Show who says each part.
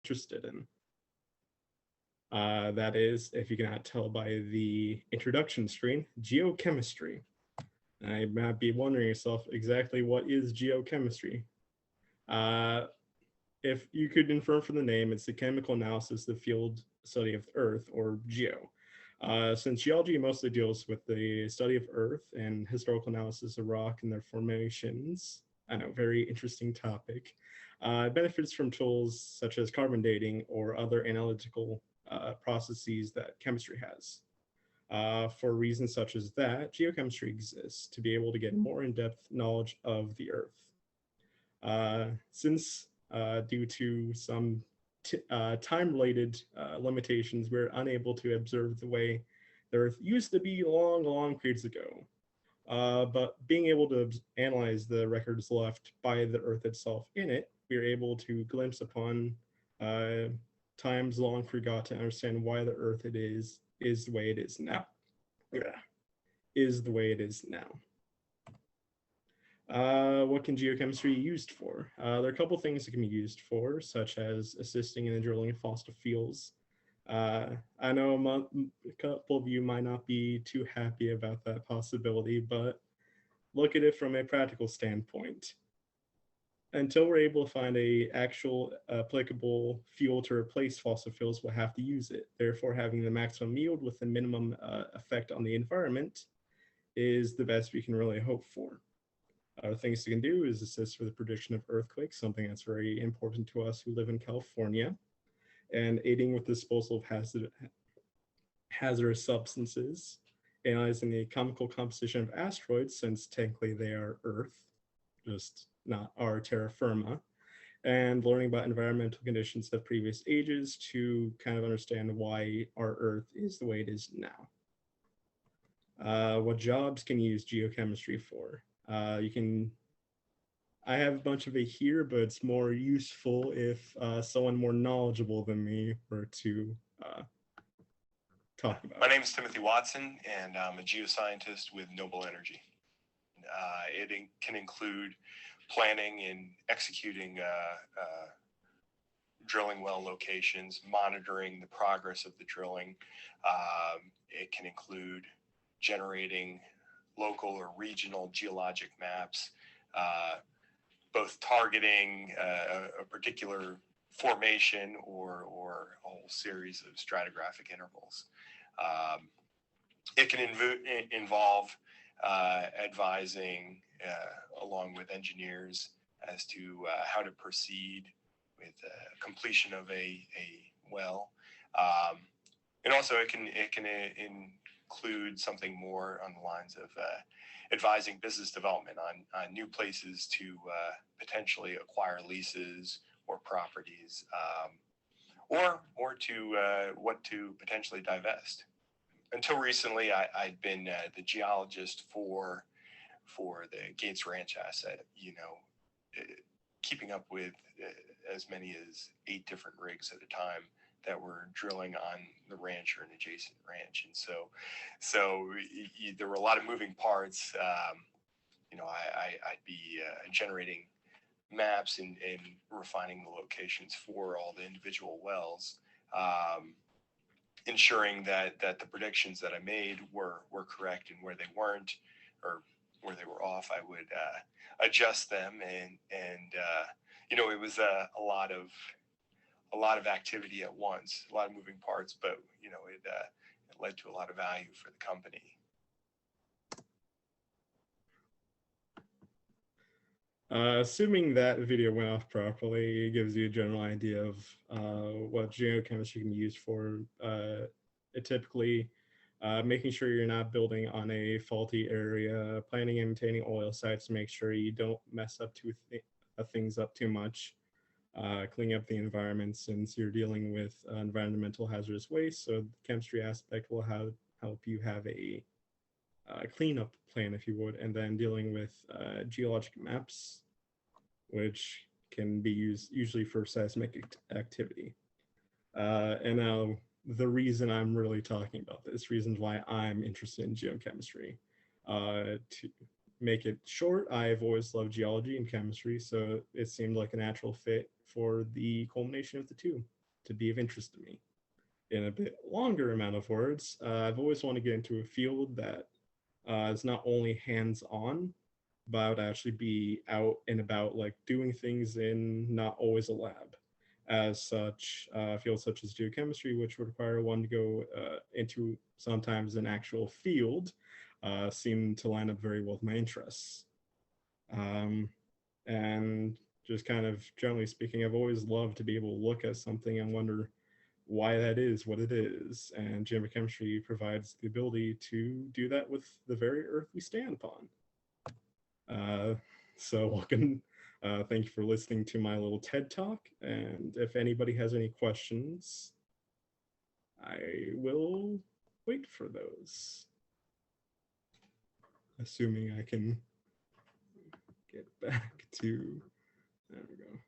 Speaker 1: interested in. That is, if you cannot tell by the introduction screen, geochemistry. I might be wondering yourself exactly what is geochemistry. If you could infer from the name, it's the chemical analysis of the field study of the Earth, or geo. Since geology mostly deals with the study of Earth and historical analysis of rock and their formations, I know, very interesting topic. It benefits from tools such as carbon dating or other analytical processes that chemistry has. For reasons such as that, geochemistry exists to be able to get more in-depth knowledge of the Earth. Since due to some time-related limitations, we're unable to observe the way the Earth used to be long periods ago. But being able to analyze the records left by the Earth itself in it, we are able to glimpse upon times long forgotten to understand why the Earth is the way it is now. Is the way it is now. What can geochemistry be used for? There are a couple things it can be used for, such as assisting in the drilling of fossil fuels. I know a couple of you might not be too happy about that possibility, but look at it from a practical standpoint. Until we're able to find a actual applicable fuel to replace fossil fuels, we'll have to use it. Therefore, having the maximum yield with the minimum effect on the environment is the best we can really hope for. Other things it can do is assist with the prediction of earthquakes, something that's very important to us who live in California, and aiding with the disposal of hazardous substances, analyzing the chemical composition of asteroids, since technically they are Earth, just not our terra firma, and learning about environmental conditions of previous ages to kind of understand why our Earth is the way it is now. What jobs can you use geochemistry for? I have a bunch of it here, but it's more useful if someone more knowledgeable than me were to talk about.
Speaker 2: My name is Timothy Watson, and I'm a geoscientist with Noble Energy. It can include planning and executing drilling well locations, monitoring the progress of the drilling. It can include generating local or regional geologic maps, both targeting a particular formation or a whole series of stratigraphic intervals. It can involve advising along with engineers as to how to proceed with completion of a well. And also it can include something more on the lines of advising business development on new places to potentially acquire leases or properties, or to what to potentially divest. Until recently, I'd been the geologist for the Gates Ranch asset, keeping up with as many as 8 different rigs at a time that were drilling on the ranch or an adjacent ranch. And so there were a lot of moving parts. I'd be generating maps and refining the locations for all the individual wells, ensuring that the predictions that I made were correct, and where they weren't or where they were off, I would adjust them. And it was a lot of activity at once, a lot of moving parts, but it led to a lot of value for the company.
Speaker 1: Assuming that video went off properly, it gives you a general idea of what geochemistry can be used for. Typically, making sure you're not building on a faulty area, planning and maintaining oil sites to make sure you don't mess up things up too much, cleaning up the environment since you're dealing with environmental hazardous waste. So the chemistry aspect will help you have a cleanup plan, if you would, and then dealing with geologic maps, which can be used usually for seismic activity. And now the reason I'm really talking about this, reasons why I'm interested in geochemistry. To make it short, I've always loved geology and chemistry, so it seemed like a natural fit for the culmination of the two. to be of interest to me. In a bit longer amount of words, I've always wanted to get into a field that is not only hands-on, but I would actually be out and about, like doing things in not always a lab. As such, fields such as geochemistry, which would require one to go into sometimes an actual field, seem to line up very well with my interests. And just kind of generally speaking, I've always loved to be able to look at something and wonder why that is what it is. And geochemistry provides the ability to do that with the very earth we stand upon. So welcome. Thank you for listening to my little TED talk. And if anybody has any questions, I will wait for those. Assuming I can get back to, there we go.